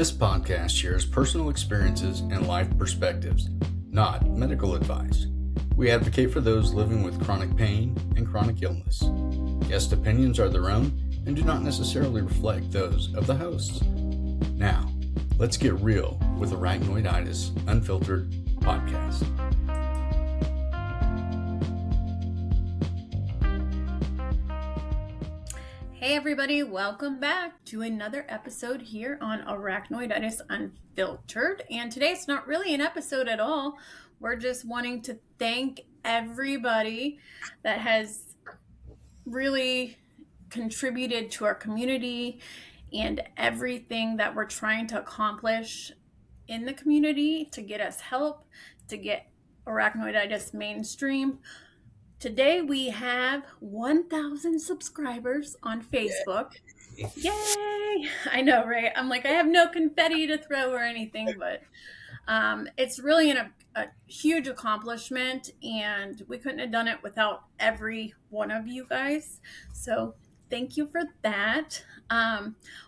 This podcast shares personal experiences and life perspectives, not medical advice. We advocate for those living with chronic pain and chronic illness. Guest opinions are their own and do not necessarily reflect those of the hosts. Now, let's get real with Arachnoiditis Unfiltered podcast. Hey everybody, welcome back to another episode here on Arachnoiditis Unfiltered. And today it's not really an episode at all. We're just wanting to thank everybody that has really contributed to our community and everything that we're trying to accomplish in the community to get us help, to get arachnoiditis mainstream. Today we have 1,000 subscribers on Facebook. Yay! I know, right? I'm like, I have no confetti to throw or anything, but it's really a huge accomplishment, and we couldn't have done it without every one of you guys. So thank you for that.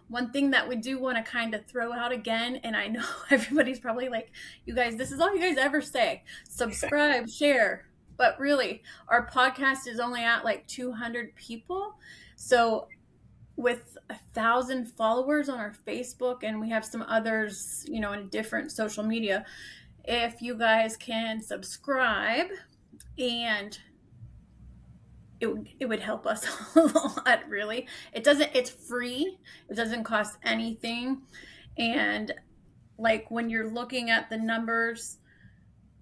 One thing that we do want to kind of throw out again, and I know everybody's probably like, you guys, this is all you guys ever say. Subscribe, share. But really, our podcast is only at like 200 people. So with 1,000 followers on our Facebook, and we have some others, in different social media, if you guys can subscribe, and it would help us a lot, really. It's free. It doesn't cost anything. And like when you're looking at the numbers,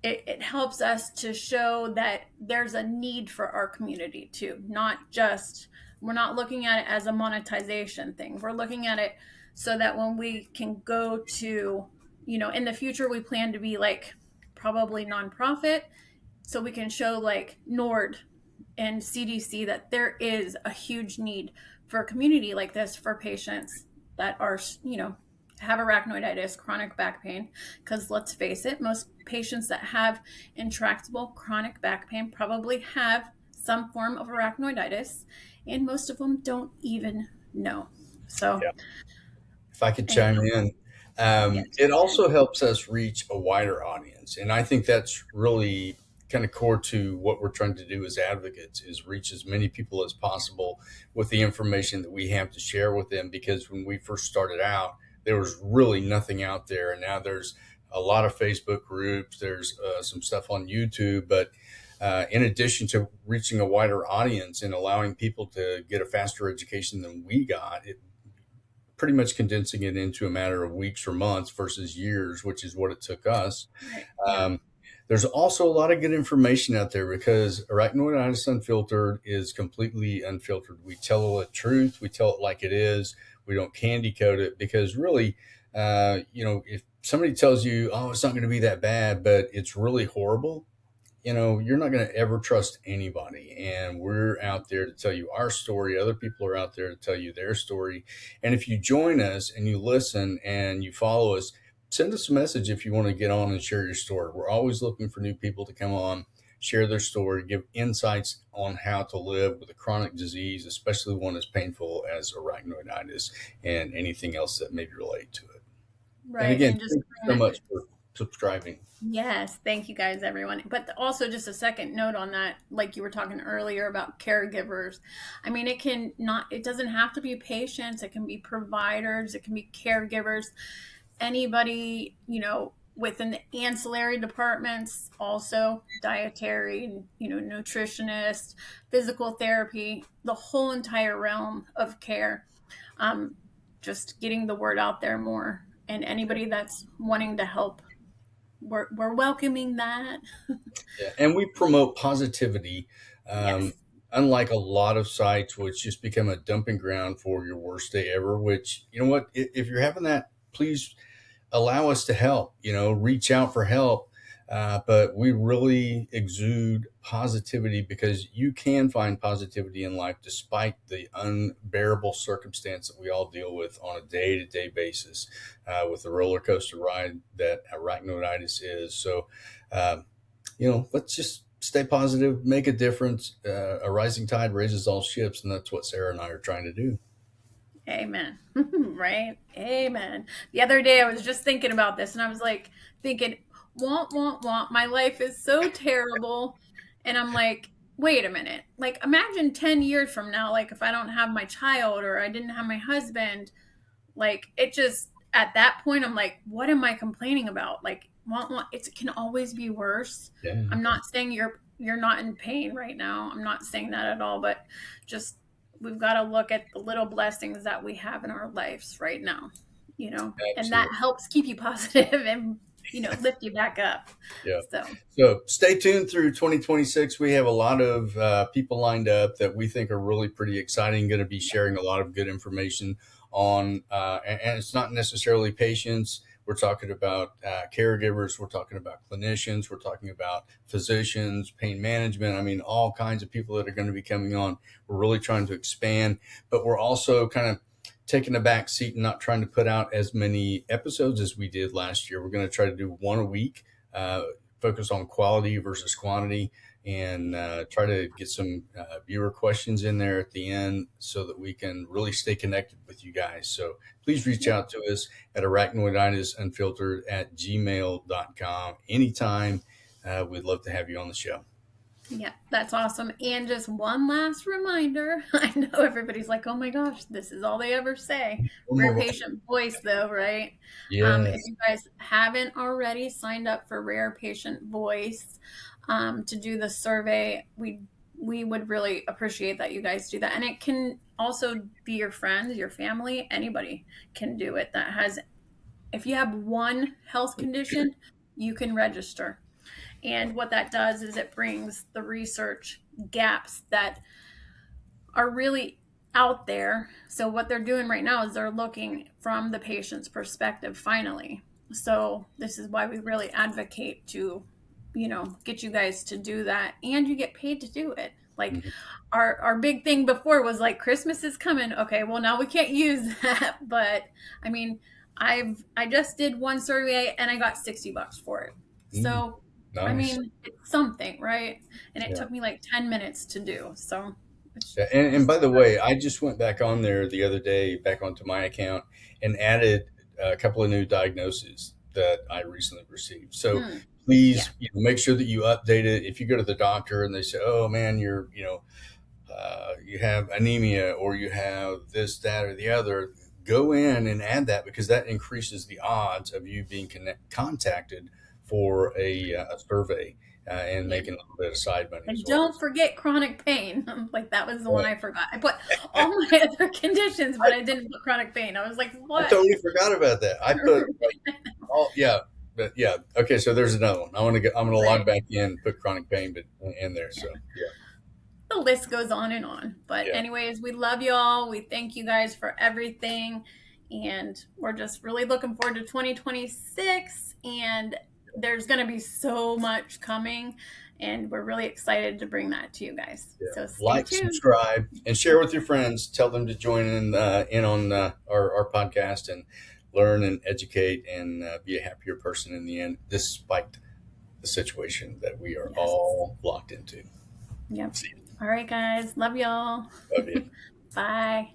it helps us to show that there's a need for our community too. We're not looking at it as a monetization thing. We're looking at it so that when we can go to, in the future, we plan to be like probably nonprofit. So we can show like NORD and CDC that there is a huge need for a community like this for patients that are, have arachnoiditis, chronic back pain, because let's face it, most patients that have intractable chronic back pain probably have some form of arachnoiditis, and most of them don't even know. So yeah. If I could chime in, it also helps us reach a wider audience. And I think that's really kind of core to what we're trying to do as advocates, is reach as many people as possible with the information that we have to share with them. Because when we first started out, there was really nothing out there. And now there's a lot of Facebook groups, there's some stuff on YouTube, but in addition to reaching a wider audience and allowing people to get a faster education than we got, it pretty much condensing it into a matter of weeks or months versus years, which is what it took us. There's also a lot of good information out there because Arachnoiditis Unfiltered is completely unfiltered. We tell the truth. We tell it like it is. We don't candy coat it, because really, if somebody tells you, oh, it's not going to be that bad, but it's really horrible, you're not going to ever trust anybody. And we're out there to tell you our story. Other people are out there to tell you their story. And if you join us and you listen and you follow us, send us a message if you want to get on and share your story. We're always looking for new people to come on, share their story, give insights on how to live with a chronic disease, especially one as painful as arachnoiditis and anything else that may relate to it. Right. And again, thank you so much for subscribing. Yes, thank you guys, everyone. But also just a second note on that, like you were talking earlier about caregivers. I mean, it doesn't have to be patients. It can be providers. It can be caregivers. Anybody, within the ancillary departments, also dietary, nutritionist, physical therapy, the whole entire realm of care. Just getting the word out there more, and anybody that's wanting to help, we're welcoming that. Yeah, and we promote positivity. Yes. Unlike a lot of sites, which just become a dumping ground for your worst day ever, which, you know what, if you're having that, please allow us to help, reach out for help. But we really exude positivity, because you can find positivity in life despite the unbearable circumstance that we all deal with on a day-to-day basis, with the roller coaster ride that arachnoiditis is. So, let's just stay positive, make a difference. A rising tide raises all ships, and that's what Sarah and I are trying to do. Amen. Right? Amen. The other day I was just thinking about this and I was like thinking, want. My life is so terrible. And I'm like, wait a minute. Like, imagine 10 years from now, like, if I don't have my child or I didn't have my husband, like, it just, at that point, I'm like, what am I complaining about? Like, it can always be worse. Yeah, I'm not saying you're not in pain right now. I'm not saying that at all, but just we've got to look at the little blessings that we have in our lives right now, and that absolutely. helps keep you positive and, lift you back up. Yeah. So, So stay tuned through 2026. We have a lot of people lined up that we think are really pretty exciting, going to be sharing a lot of good information on, and it's not necessarily patients. We're talking about caregivers. We're talking about clinicians. We're talking about physicians, pain management. I mean, all kinds of people that are going to be coming on. We're really trying to expand, but we're also kind of taking a back seat and not trying to put out as many episodes as we did last year. We're going to try to do one a week, uh, focus on quality versus quantity, and try to get some viewer questions in there at the end so that we can really stay connected with you guys. So please reach yeah. out to us at arachnoiditisunfiltered at gmail.com anytime. We'd love to have you on the show. Yeah, that's awesome. And just one last reminder. I know everybody's like, oh my gosh, this is all they ever say. One Rare more. Patient Voice, though, right? If Yes. you guys haven't already signed up for Rare Patient Voice to do the survey, we would really appreciate that you guys do that. And it can also be your friends, your family, anybody can do it that has, if you have one health condition, you can register. And what that does is it brings the research gaps that are really out there. So, what they're doing right now is they're looking from the patient's perspective, finally. So, this is why we really advocate to, get you guys to do that, and you get paid to do it. Like, Mhm. our big thing before was like, Christmas is coming. Okay, well, now we can't use that. But I mean, I just did one survey and I got $60 for it. Mm, So, I nice. mean, it's something, right? And it Yeah. took me like 10 minutes to do. So, it's Yeah, and just, by the way, I just went back on there the other day, back onto my account, and added a couple of new diagnoses that I recently received. So yeah, please, make sure that you update it. If you go to the doctor and they say, "Oh man, you have anemia or you have this, that, or the other," go in and add that because that increases the odds of you being contacted for a survey and yeah. making a little bit of side money as And well. don't forget chronic pain. Like, that was the one Right. I forgot. I put all my other conditions, but I didn't put chronic pain. I was like, I what? totally forgot about that. I put like all yeah, but yeah. Okay, so there's another one. I'm gonna log Right. back in, put chronic pain, but in there. So yeah, The list goes on and on. But yeah, anyways, we love y'all. We thank you guys for everything. And we're just really looking forward to 2026. And there's going to be so much coming. And we're really excited to bring that to you guys. yeah. So stay Like, tuned. subscribe, and share with your friends. Tell them to join in on our podcast and learn and educate and be a happier person in the end, despite the situation that we are Yes. all locked into. Yep. See you. All right, guys. Love y'all. Love you. Bye.